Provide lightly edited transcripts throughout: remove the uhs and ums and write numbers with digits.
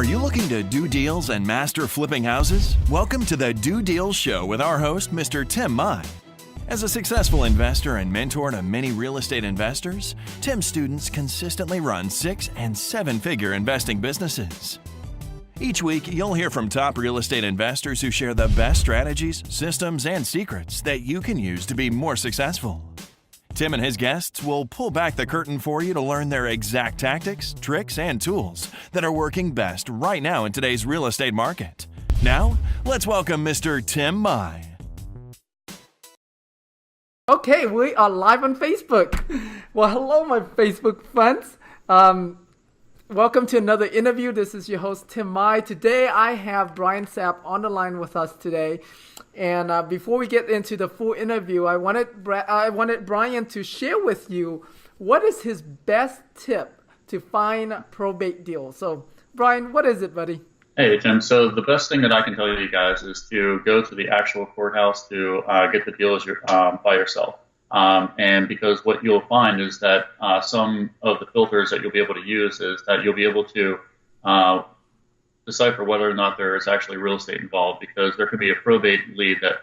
Are you looking to do deals and master flipping houses? Welcome to the Do Deals Show with our host, Mr. Tim Mai. As a successful investor and mentor to many real estate investors, Tim's students consistently run 6- and 7-figure investing businesses. Each week, you'll hear from top real estate investors who share the best strategies, systems, and secrets that you can use to be more successful. Tim and his guests will pull back the curtain for you to learn their exact tactics, tricks, and tools that are working best right now in today's real estate market. Now, let's welcome Mr. Tim Mai. Okay, we are live on Facebook. Well, hello, my Facebook friends. Welcome to another interview. This is your host, Tim Mai. Today, I have Brian Sapp on the line with us today. And before we get into the full interview, I wanted Brian to share with you what is his best tip to find probate deals. So, Brian, what is it, buddy? Hey, Tim. So the best thing that I can tell you guys is to go to the actual courthouse to get the deals by yourself. And because what you'll find is that some of the filters that you'll be able to use is that you'll be able to decipher whether or not there is actually real estate involved, because there could be a probate lead that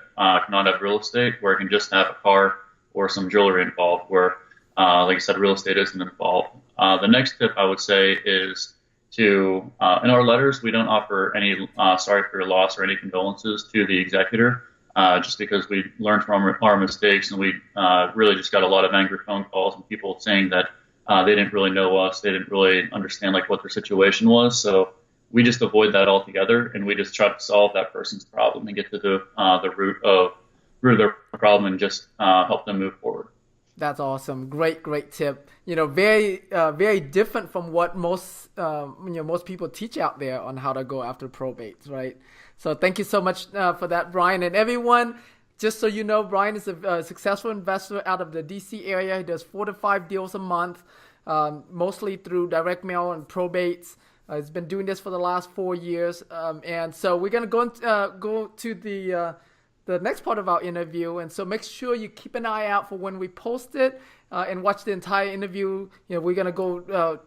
cannot have real estate, where it can just have a car or some jewelry involved, where, like I said, real estate isn't involved. The next tip I would say is to, in our letters, we don't offer any sorry for your loss or any condolences to the executor, just because we learned from our mistakes, and we really just got a lot of angry phone calls and people saying that they didn't really know us, they didn't really understand like what their situation was. So we just avoid that altogether, and we just try to solve that person's problem and get to the root of their problem and just help them move forward. That's awesome. Great tip. Very different from what most people teach out there on how to go after probates, right? So thank you so much for that, Brian. And everyone, just so you know, Brian is a successful investor out of the DC area. He does 4 to 5 deals a month, mostly through direct mail and probates. He's been doing this for the last 4 years. And so we're going to go to the next part of our interview. And so make sure you keep an eye out for when we post it and watch the entire interview. We're going to go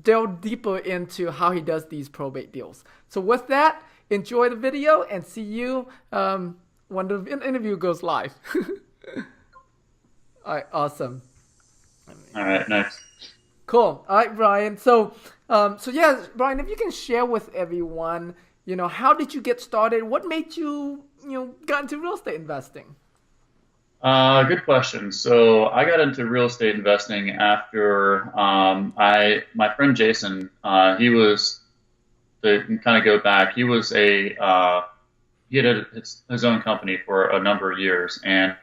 delve deeper into how he does these probate deals. So with that, enjoy the video and see you when the interview goes live. All right, awesome. All right, nice. Cool. All right, Brian. So yeah, Brian, if you can share with everyone, how did you get started? What made you, got into real estate investing? Good question. So I got into real estate investing after my friend Jason. He was, to kind of go back, he was he had his own company for a number of years, and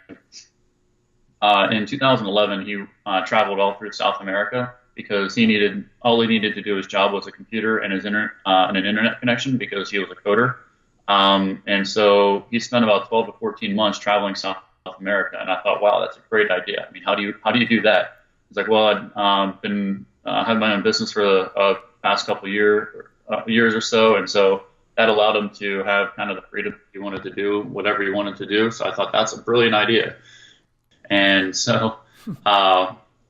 in 2011 he traveled all through South America, because all he needed to do his job was a computer and an internet connection, because he was a coder. And so he spent about 12 to 14 months traveling South America. And I thought, wow, that's a great idea. I mean, how do you do that? He's like, well, I've had my own business for the past couple years or so. And so that allowed him to have kind of the freedom he wanted to do whatever he wanted to do. So I thought that's a brilliant idea. And so,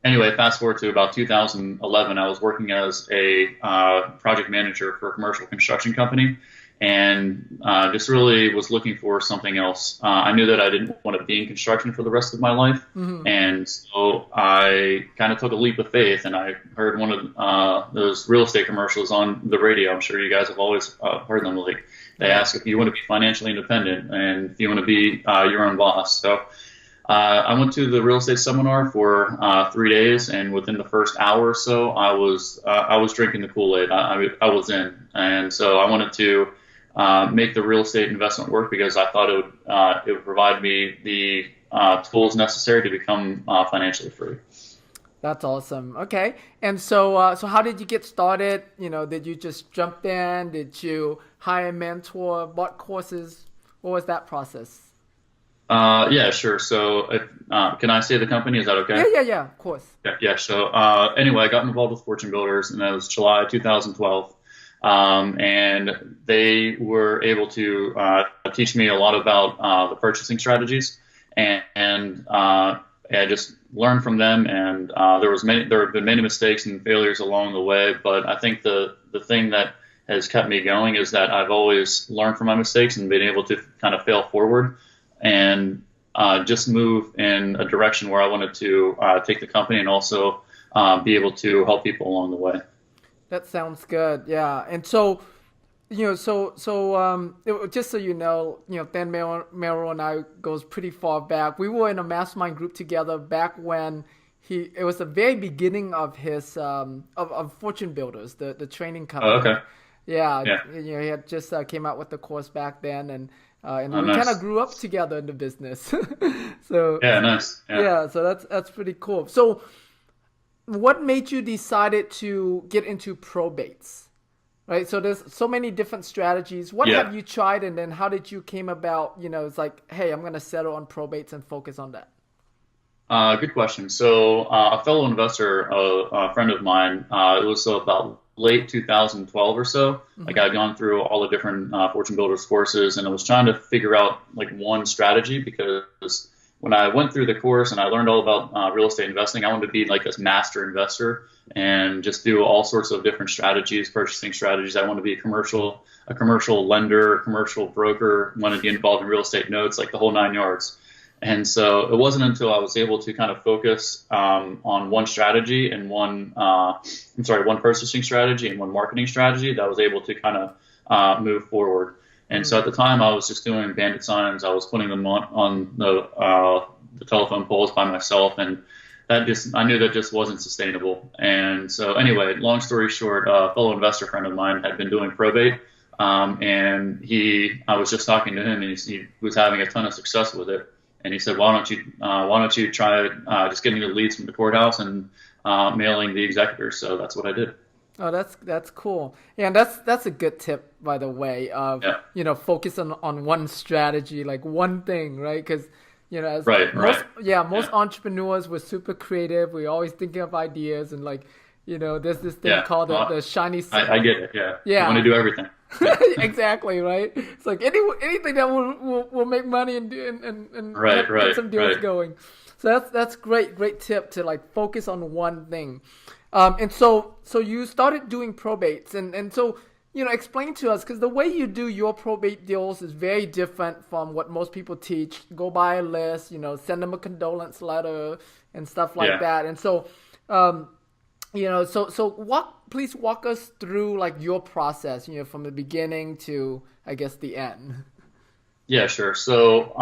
anyway, fast forward to about 2011, I was working as a project manager for a commercial construction company, and just really was looking for something else. I knew that I didn't want to be in construction for the rest of my life, and so I kind of took a leap of faith, and I heard one of those real estate commercials on the radio. I'm sure you guys have always heard them. Like, they ask if you want to be financially independent and if you want to be your own boss. So I went to the real estate seminar for 3 days, and within the first hour or so, I was drinking the Kool-Aid. I was in, and so I wanted to make the real estate investment work, because I thought it would provide me the tools necessary to become financially free. That's awesome. Okay, and so how did you get started? Did you just jump in? Did you hire a mentor? Bought courses? What was that process? Yeah, sure. So can I say the company? Is that okay? Yeah, of course. Yeah. So anyway, I got involved with Fortune Builders, and that was July 2012. And they were able to teach me a lot about the purchasing strategies, and I just learned from them. And there have been many mistakes and failures along the way, but I think the thing that has kept me going is that I've always learned from my mistakes and been able to kind of fail forward and just move in a direction where I wanted to take the company and also be able to help people along the way. That sounds good. Yeah. And so, just so Dan Merrill and I goes pretty far back. We were in a mastermind group together back when it was the very beginning of his of Fortune Builders, the training company. Oh, okay. Yeah. Yeah. He had just came out with the course back then, and we Nice. kind of grew up together in the business. So Yeah, nice. Yeah. so that's pretty cool. So, what made you decided to get into probates? Right. So there's so many different strategies. What Yeah. have you tried, and then how did you came about? It's like, hey, I'm going to settle on probates and focus on that. Good question. So, a fellow investor, a friend of mine, it was about late 2012 or so. Like, I'd gone through all the different Fortune Builders courses, and I was trying to figure out like one strategy because when I went through the course and I learned all about real estate investing, I wanted to be like this master investor and just do all sorts of different strategies, purchasing strategies. I wanted to be a commercial lender, commercial broker, wanted to be involved in real estate notes, like the whole 9 yards. And so it wasn't until I was able to kind of focus on one strategy and one purchasing strategy and one marketing strategy that I was able to kind of move forward. And so at the time, I was just doing bandit signs. I was putting them on the telephone poles by myself, and I knew that just wasn't sustainable. And so anyway, long story short, a fellow investor friend of mine had been doing probate, and I was just talking to him, and he was having a ton of success with it. And he said, why don't you try just getting the leads from the courthouse and mailing the executors? So that's what I did. Oh, that's cool. Yeah, and that's a good tip, by the way. Of focus on one strategy, like one thing, right? Because as most entrepreneurs, we're super creative. We're always thinking of ideas, and there's this thing called the shiny. I get it. Yeah. Yeah. I want to do everything. Exactly, right? It's like anything that will make money and get some deals going. So that's great tip to like focus on one thing. And so you started doing probates, and so explain to us, because the way you do your probate deals is very different from what most people teach. Go buy a list, send them a condolence letter and stuff like that. And so please walk us through like your process, from the beginning to, I guess, the end. Yeah, sure. So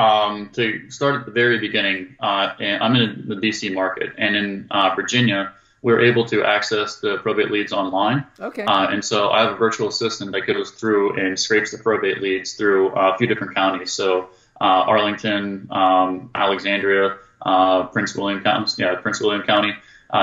to start at the very beginning, and I'm in the DC market, and in Virginia, we're able to access the probate leads online. Okay. And so I have a virtual assistant that goes through and scrapes the probate leads through a few different counties. So Arlington, Alexandria, Prince William County,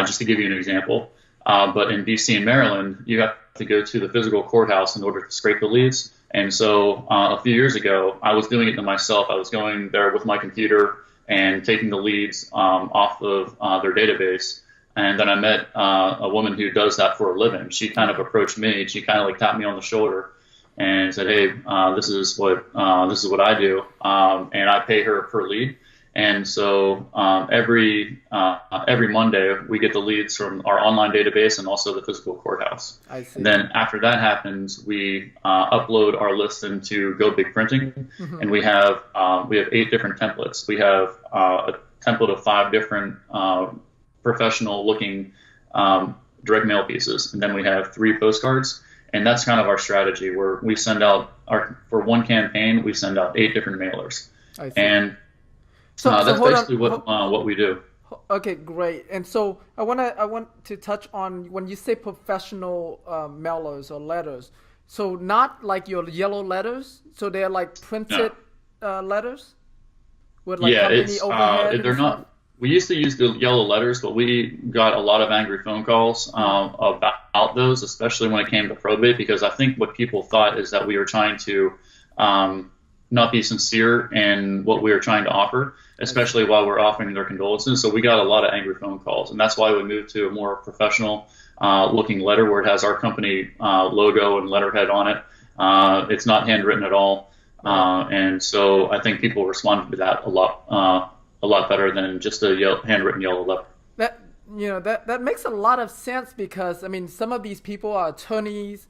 just to give you an example. But in DC and Maryland, you have to go to the physical courthouse in order to scrape the leads. And so a few years ago, I was doing it to myself. I was going there with my computer and taking the leads off of their database. And then I met a woman who does that for a living. She kind of approached me. She kind of like tapped me on the shoulder and said, "Hey, this is what I do," and I pay her per lead. And so every Monday we get the leads from our online database and also the physical courthouse. I see. And then after that happens, we upload our list into Go Big Printing, and we have 8 different templates. We have a template of 5 different professional looking direct mail pieces, and then we have 3 postcards. And that's kind of our strategy, where we send out for one campaign, we send out 8 different mailers. I see. And that's basically what we do. Okay, great. And so I want to touch on when you say professional mailers or letters. So not like your yellow letters. So they're like printed letters with like company overhead. They're not. We used to use the yellow letters, but we got a lot of angry phone calls about those, especially when it came to probate, because I think what people thought is that we were trying to not be sincere in what we were trying to offer, especially while we're offering their condolences. So we got a lot of angry phone calls, and that's why we moved to a more professional looking letter where it has our company logo and letterhead on it. It's not handwritten at all. And so I think people responded to that a lot better than just a handwritten yellow letter. That makes a lot of sense, because I mean, some of these people are attorneys,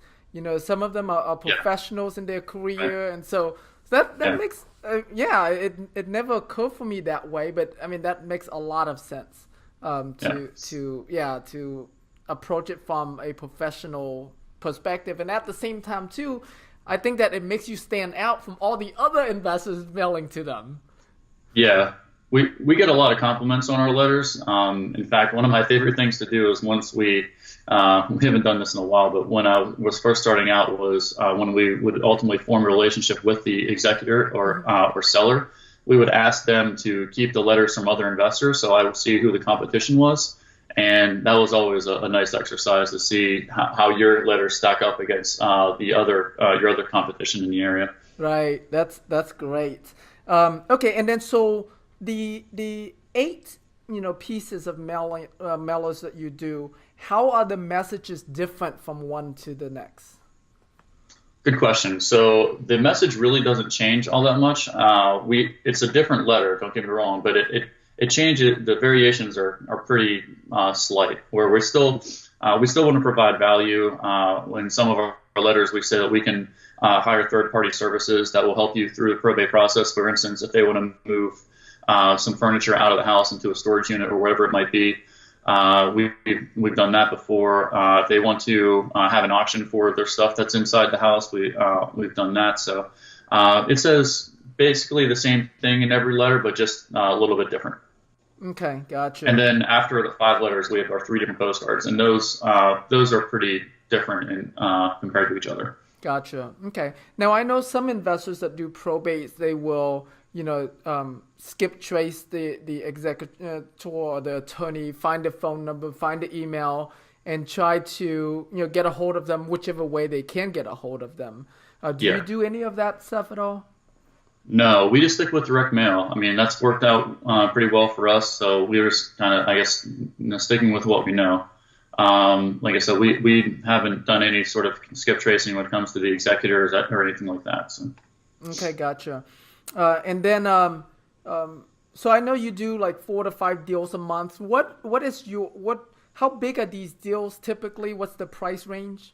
Some of them are professionals in their career, and so that makes it never occurred for me that way, but I mean that makes a lot of sense to approach it from a professional perspective, and at the same time too, I think that it makes you stand out from all the other investors mailing to them. Yeah. We get a lot of compliments on our letters. In fact, one of my favorite things to do is once we haven't done this in a while, but when I was first starting out was when we would ultimately form a relationship with the executor or seller, we would ask them to keep the letters from other investors. So I would see who the competition was. And that was always a nice exercise to see how your letters stack up against your other competition in the area. Right. That's great. Okay. And then so the 8 pieces of mailers that you do, how are the messages different from one to the next? Good question. So the message really doesn't change all that much. It's a different letter, don't get me wrong, but it changes. The variations are pretty slight. Where we still want to provide value. In some of our letters, we say that we can hire third-party services that will help you through the probate process. For instance, if they want to move some furniture out of the house into a storage unit or whatever it might be. We've done that before. If they want to have an auction for their stuff that's inside the house, we've done that. So it says basically the same thing in every letter, but just a little bit different. Okay, gotcha. And then after the 5 letters, we have our 3 different postcards, and those are pretty different compared to each other. Gotcha. Okay. Now I know some investors that do probates, they will skip trace the executor or the attorney, find the phone number, find the email, and try to get a hold of them whichever way they can get a hold of them. Do you do any of that stuff at all? No, we just stick with direct mail. I mean, that's worked out pretty well for us. So we were just kind of, I guess, sticking with what we know. Like I said, we haven't done any sort of skip tracing when it comes to the executors or anything like that. So. Okay, gotcha. And then, so I know you do like 4 to 5 deals a month. How big are these deals typically? What's the price range?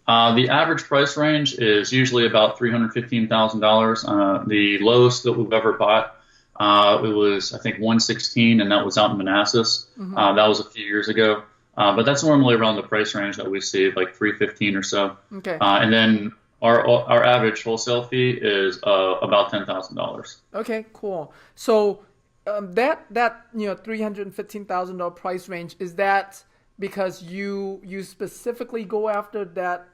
The average price range is usually about $315,000. The lowest that we've ever bought, it was, I think, 116, and that was out in Manassas. Mm-hmm. That was a few years ago. But that's normally around the price range that we see, like 315 or so. Okay. And then our average wholesale fee is about $10,000. Okay, cool. So that $315,000 price range, is that because you specifically go after that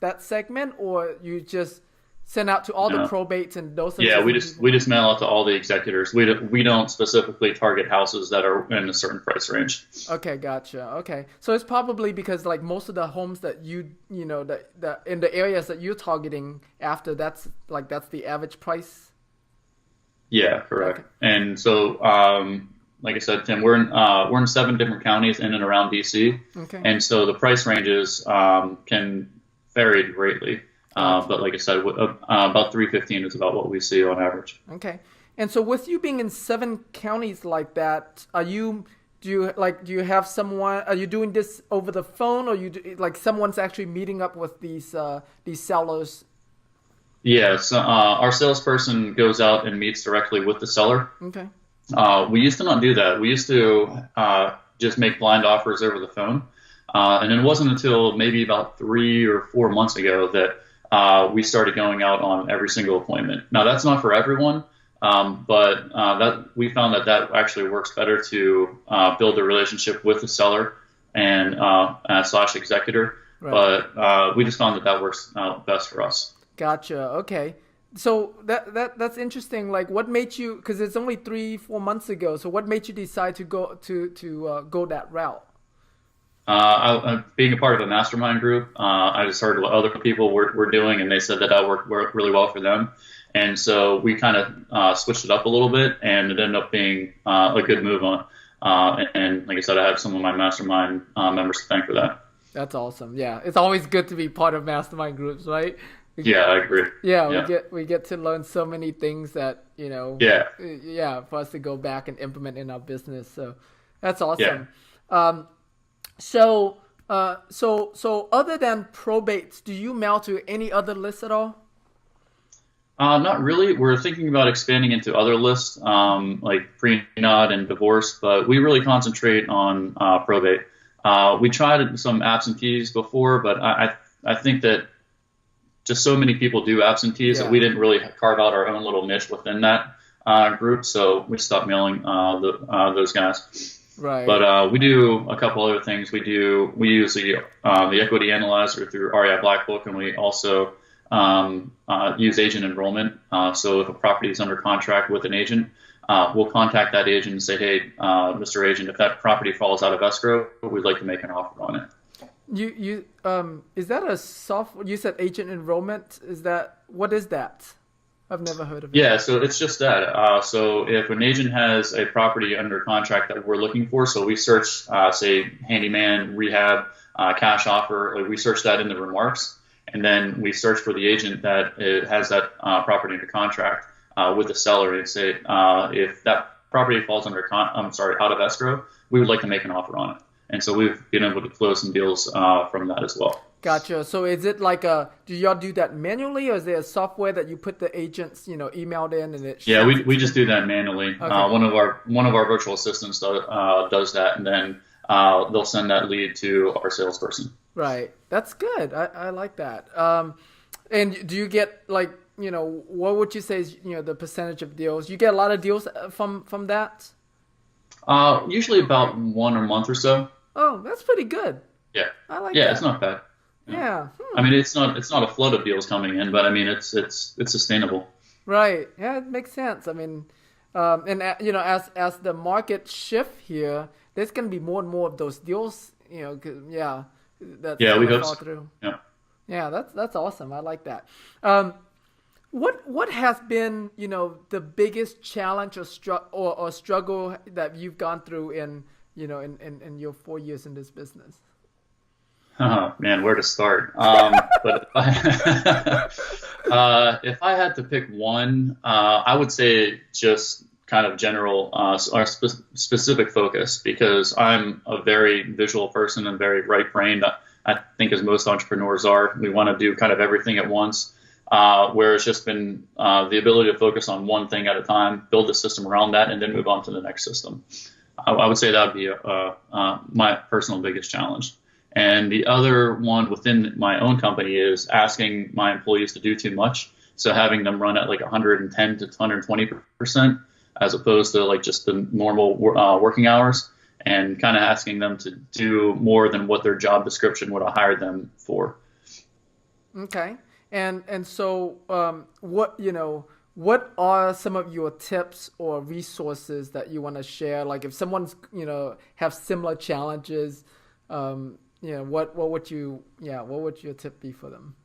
that segment, or you just send out to all the probates and those? Yeah, we just mail out to all the executors. We don't specifically target houses that are in a certain price range. Okay, gotcha. Okay, so it's probably because like most of the homes that that in the areas that you're targeting after, that's the average price. Yeah, correct. Okay. And so, like I said, Tim, we're in 7 different counties in and around DC. Okay. And so the price ranges can vary greatly. But like I said, about 315 is about what we see on average. Okay. And so with you being in 7 counties like that, do you have someone, are you doing this over the phone, or someone's actually meeting up with these sellers? Yeah, so our salesperson goes out and meets directly with the seller. Okay. We used to not do that. We used to just make blind offers over the phone. And it wasn't until maybe about 3 or 4 months ago that we started going out on every single appointment. Now, that's not for everyone, but that we found that actually works better to build a relationship with the seller and / executor. Right. But we just found that works best for us. Gotcha. Okay. So that's interesting. Like, what made you? Because it's only 3-4 months ago. So what made you decide to go go that route? Being a part of a mastermind group, I just heard what other people were doing, and they said that worked really well for them. And so we kind of switched it up a little bit, and it ended up being a good move on. And like I said, I have some of my mastermind members to thank for that. That's awesome. Yeah, it's always good to be part of mastermind groups, right? Yeah, I agree. Yeah, we get to learn so many things that for us to go back and implement in our business. So that's awesome. Yeah. So So other than probates, do you mail to any other lists at all? Not really. We're thinking about expanding into other lists, like pre-nod and divorce, but we really concentrate on probate. We tried some absentees before, but I think that just so many people do absentees that we didn't really carve out our own little niche within that group, so we stopped mailing those guys. Right. But we do a couple other things. We use the equity analyzer through REI Black Book, and we also use agent enrollment. So if a property is under contract with an agent, we'll contact that agent and say, hey, Mr. Agent, if that property falls out of escrow, we'd like to make an offer on it. Is that a software? You said agent enrollment. What is that? I've never heard of it. Yeah, so it's just that. So if an agent has a property under contract that we're looking for, so we search, say, handyman, rehab, cash offer, like we search that in the remarks, and then we search for the agent that has that property under contract with the seller and say, if that property falls under, out of escrow, we would like to make an offer on it. And so we've been able to close some deals from that as well. Gotcha. So is it like do y'all do that manually, or is there a software that you put the agents, emailed in and it? Yeah, we just do that manually. Okay. One of our virtual assistants does that, and then they'll send that lead to our salesperson. Right. That's good. I like that. And do you get what would you say is the percentage of deals? You get a lot of deals from that? Usually about one a month or so. Oh, that's pretty good. Yeah. I like that. that. It's not bad. Yeah. I mean, it's not a flood of deals coming in, but I mean, it's sustainable. Right. Yeah, it makes sense. I mean, and as the market shift here, there's going to be more and more of those deals. We hope fall so. through. Yeah. Yeah, that's awesome. I like that. What has been the biggest challenge or struggle that you've gone through in your 4 years in this business? Oh man, where to start? But if I had to pick one, I would say just kind of general or specific focus, because I'm a very visual person and very right-brained. I think as most entrepreneurs are, we want to do kind of everything at once. Where it's just been the ability to focus on one thing at a time, build a system around that, and then move on to the next system. I would say that would be my personal biggest challenge. And the other one within my own company is asking my employees to do too much. So having them run at like 110 to 120%, as opposed to like just the normal working hours, and kind of asking them to do more than what their job description would have hired them for. Okay. And so what are some of your tips or resources that you want to share? Like if someone's have similar challenges, what would your tip be for them?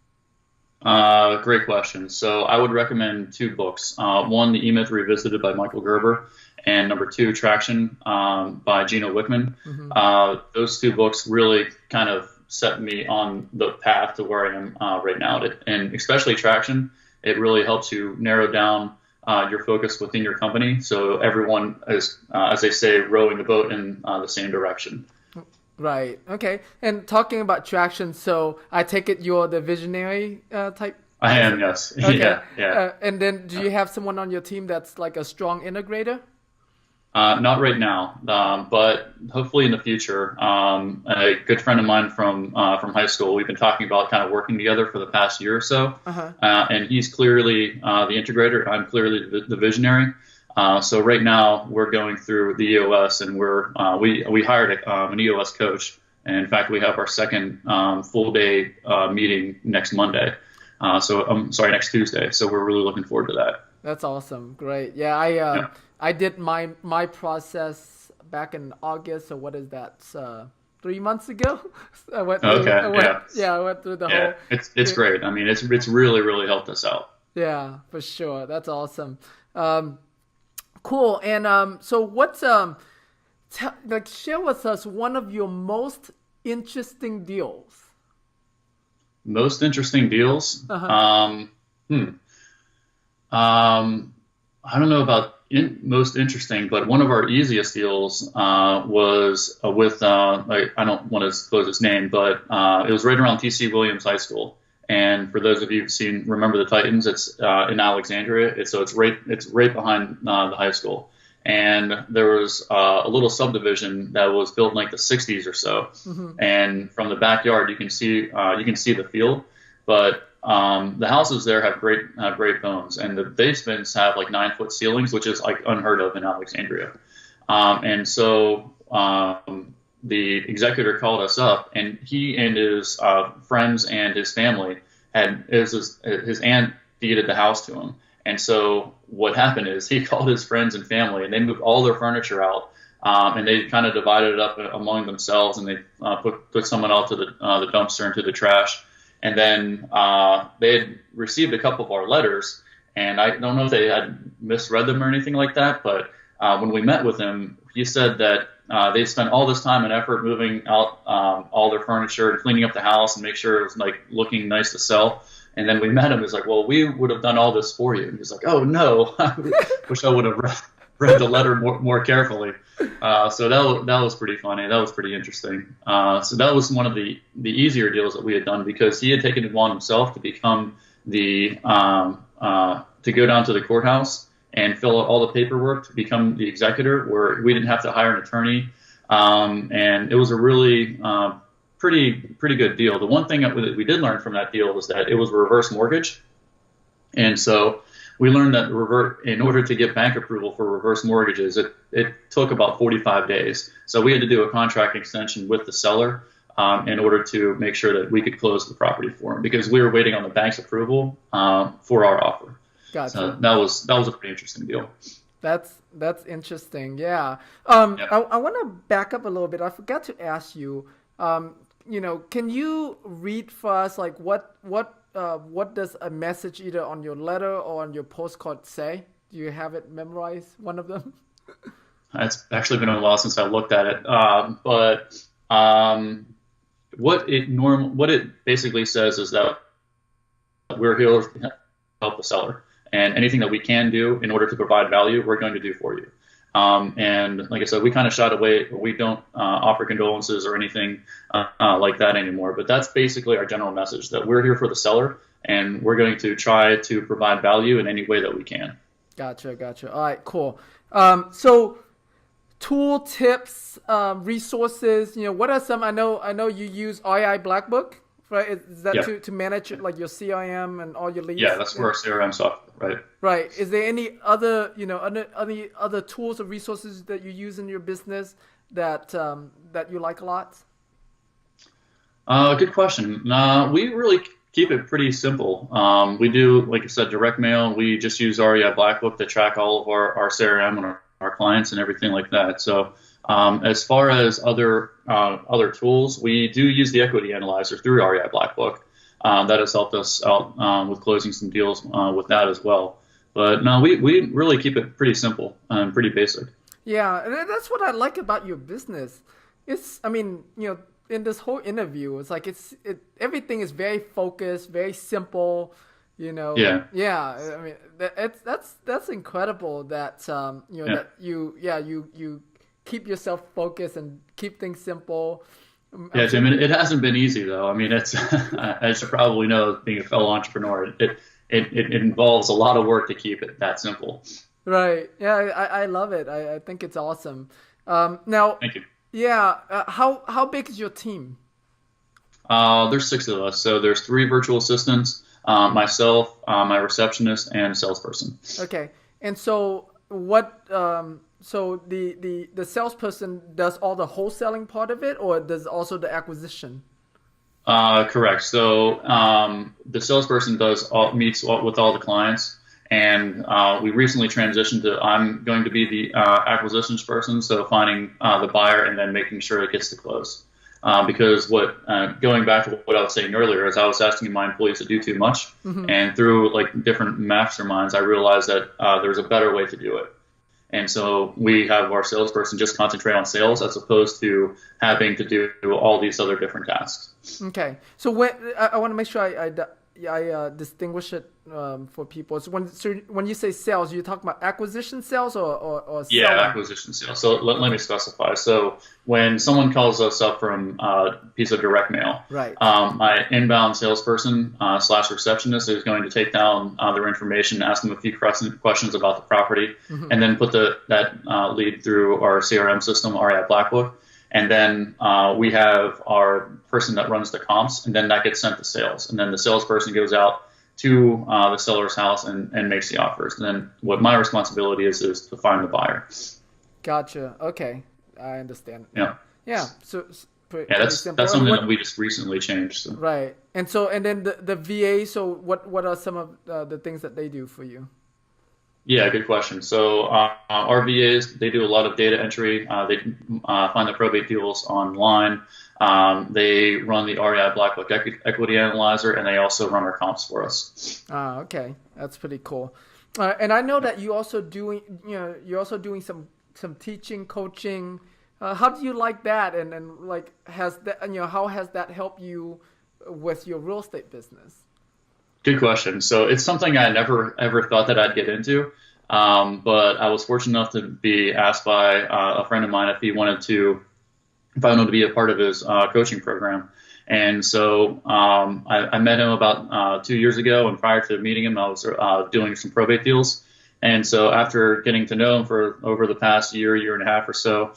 Great question. So I would recommend two books. One, The E-Myth Revisited by Michael Gerber, and number two, Traction by Gino Wickman. Mm-hmm. Those two books really kind of set me on the path to where I am right now. And especially Traction, it really helps you narrow down your focus within your company, so everyone is, as they say, rowing the boat in the same direction. Right. Okay. And talking about Traction, so I take it you're the visionary type? I am, yes. Okay. Yeah. And then do you have someone on your team that's like a strong integrator? Not right now, but hopefully in the future. A good friend of mine from high school, we've been talking about kind of working together for the past year or so. Uh-huh. And he's clearly the integrator. I'm clearly the visionary. So right now we're going through the EOS, and we hired an EOS coach. And in fact, we have our second full day meeting next Monday. Next Tuesday. So we're really looking forward to that. That's awesome. Great. Yeah, I did my process back in August. So what is that? 3 months ago. I went through the whole. It's great. I mean, it's really, really helped us out. Yeah, for sure. That's awesome. Cool. And so what's share with us one of your most interesting deals. Most interesting deals. Uh-huh. I don't know about most interesting, but one of our easiest deals was with, I don't want to disclose his name, but it was right around T.C. Williams High School. And for those of you who've Remember the Titans, it's in Alexandria. It's right behind the high school. And there was a little subdivision that was built in like the 60s or so. Mm-hmm. And from the backyard, you can see the field, but the houses there have great bones, and the basements have like 9-foot ceilings, which is like unheard of in Alexandria. And so the executor called us up, and he and his friends and his family his aunt deeded the house to him. And so what happened is he called his friends and family, and they moved all their furniture out, and they kind of divided it up among themselves, and they put someone out to the dumpster and to the trash. And then they had received a couple of our letters, and I don't know if they had misread them or anything like that, but when we met with him, he said that they spent all this time and effort moving out all their furniture and cleaning up the house and make sure it was like looking nice to sell. And then we met him. He's like, well, we would have done all this for you. And he's like, oh, no, I wish I would have read the letter more carefully. So that was pretty funny. That was pretty interesting. So that was one of the easier deals that we had done, because he had taken it upon himself to become to go down to the courthouse and fill out all the paperwork to become the executor, where we didn't have to hire an attorney. And it was a really pretty good deal. The one thing that we did learn from that deal was that it was a reverse mortgage. And so we learned that in order to get bank approval for reverse mortgages, it took about 45 days. So we had to do a contract extension with the seller in order to make sure that we could close the property for him, because we were waiting on the bank's approval for our offer. Gotcha. So that was a pretty interesting deal. That's interesting. Yeah. Yep. I want to back up a little bit. I forgot to ask you. Can you read for us like what does a message either on your letter or on your postcard say? Do you have it memorized, one of them? It's actually been a while since I looked at it. But what it basically says is that we're here to help the seller, and anything that we can do in order to provide value, we're going to do for you. And like I said, we kind of shied away. We don't offer condolences or anything like that anymore. But that's basically our general message, that we're here for the seller, and we're going to try to provide value in any way that we can. Gotcha. All right, cool. So tool tips, resources, what are some? I know you use REI Black Book, right? Is that to manage like your CRM and all your leads? Yeah, that's for our CRM software, right? Right. Is there any other, any other tools or resources that you use in your business that you like a lot? Good question. We really keep it pretty simple. We do, like I said, direct mail. We just use REI Black Book to track all of our CRM and our clients and everything like that. So as far as other tools, we do use the equity analyzer through REI Black Book. That has helped us out with closing some deals with that as well. But no, we really keep it pretty simple and pretty basic. Yeah, and that's what I like about your business. In this whole interview, it's like everything is very focused, very simple. Yeah. I mean, that's incredible that that you keep yourself focused and keep things simple. Yeah, Tim, it hasn't been easy though. I mean, it's as you probably know, being a fellow entrepreneur, it involves a lot of work to keep it that simple. Right. Yeah, I love it. I think it's awesome. Now, thank you. Yeah. How big is your team? There's 6 of us. So there's 3 virtual assistants, myself, my receptionist, and a salesperson. Okay. And so what? So the salesperson does all the wholesaling part of it, or does also the acquisition? Correct. So the salesperson meets with all the clients. And we recently transitioned to I'm going to be the acquisitions person, so finding the buyer and then making sure it gets to close. Because going back to what I was saying earlier, is I was asking my employees to do too much, mm-hmm. and through like different masterminds, I realized that there's a better way to do it. And so we have our salesperson just concentrate on sales as opposed to having to do all these other different tasks. Okay, so I want to make sure distinguish it for people. So when you say sales, you're talking about acquisition sales or selling? Yeah, acquisition sales. So let me specify. So when someone calls us up from a piece of direct mail, right? My inbound salesperson / receptionist is going to take down their information, ask them a few questions about the property, and then put that lead through our CRM system, REI Black Book. And then we have our person that runs the comps, and then that gets sent to sales. And then the salesperson goes out to the seller's house and makes the offers. And then what my responsibility is to find the buyer. Gotcha. Okay, I understand. Yeah. Yeah. So that's something that we just recently changed. So. Right. And then the VA. So what are some of the things that they do for you? Yeah, good question. So our VAs, they do a lot of data entry. They find the probate deals online. They run the REI Black Book Equity Analyzer, and they also run our comps for us. Okay, that's pretty cool. And I know that you're also doing some teaching, coaching. How do you like that? And like how has that helped you with your real estate business? Good question. So it's something I never ever thought that I'd get into, but I was fortunate enough to be asked by a friend of mine if I wanted to be a part of his coaching program. And so I met him about 2 years ago, and prior to meeting him, I was doing some probate deals. And so after getting to know him for over the past year and a half or so,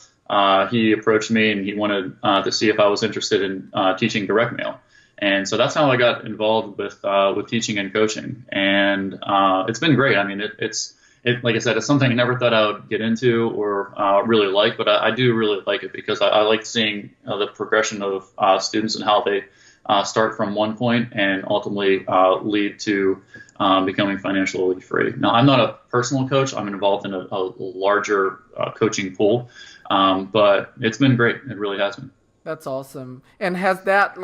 he approached me and he wanted to see if I was interested in teaching direct mail. And so that's how I got involved with teaching and coaching, and it's been great. I mean, it's like I said, it's something I never thought I would get into or really like, but I do really like it because I like seeing the progression of students and how they start from one point and ultimately lead to becoming financially free. Now, I'm not a personal coach. I'm involved in a larger coaching pool, but it's been great. It really has been. That's awesome. And has that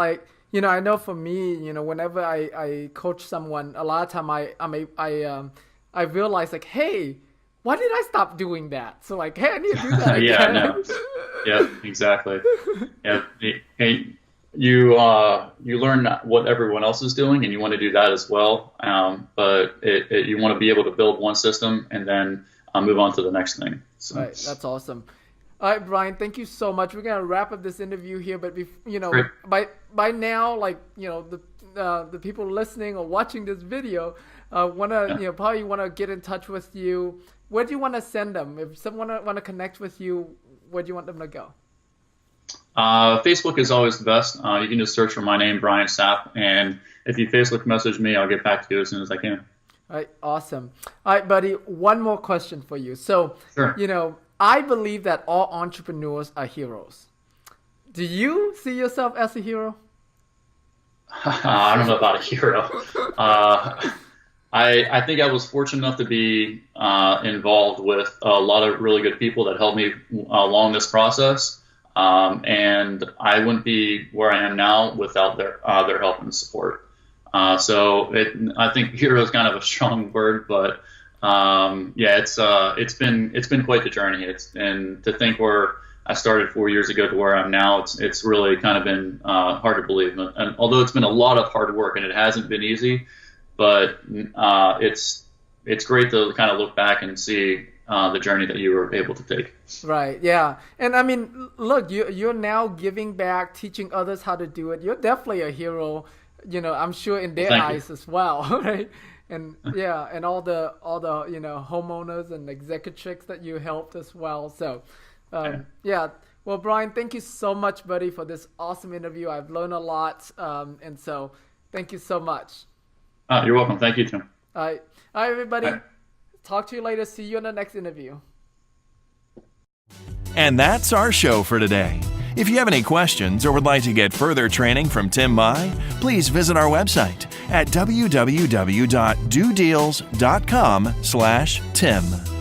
I know for me, whenever I coach someone, a lot of time I realize hey, why did I stop doing that? So hey, I need to do that again. Yeah, exactly. Yeah, hey, you learn what everyone else is doing, and you want to do that as well. But you want to be able to build one system and then move on to the next thing. So. Right, that's awesome. All right, Brian, thank you so much. We're gonna wrap up this interview here, but by now, the people listening or watching this video probably wanna get in touch with you. Where do you want to send them? If someone want to connect with you, where do you want them to go? Facebook is always the best. You can just search for my name, Brian Sapp, and if you Facebook message me, I'll get back to you as soon as I can. All right, awesome. All right, buddy, one more question for you. So, sure. I believe that all entrepreneurs are heroes. Do you see yourself as a hero? I don't know about a hero. I think I was fortunate enough to be involved with a lot of really good people that helped me along this process. And I wouldn't be where I am now without their help and support. So I think hero is kind of a strong word, but it's been quite the journey. And to think where I started 4 years ago to where I'm now, it's really kind of been hard to believe. And although it's been a lot of hard work and it hasn't been easy, but it's great to kind of look back and see the journey that you were able to take. Right. Yeah. And I mean, look, you're now giving back, teaching others how to do it. You're definitely a hero. I'm sure in their eyes as well, right? And and all the homeowners and executrix that you helped as well. So, Well, Brian, thank you so much, buddy, for this awesome interview. I've learned a lot, and so thank you so much. You're welcome. Thank you, Tim. All right, everybody. Talk to you later. See you in the next interview. And that's our show for today. If you have any questions or would like to get further training from Tim Mai, please visit our website at www.dodeals.com/Tim.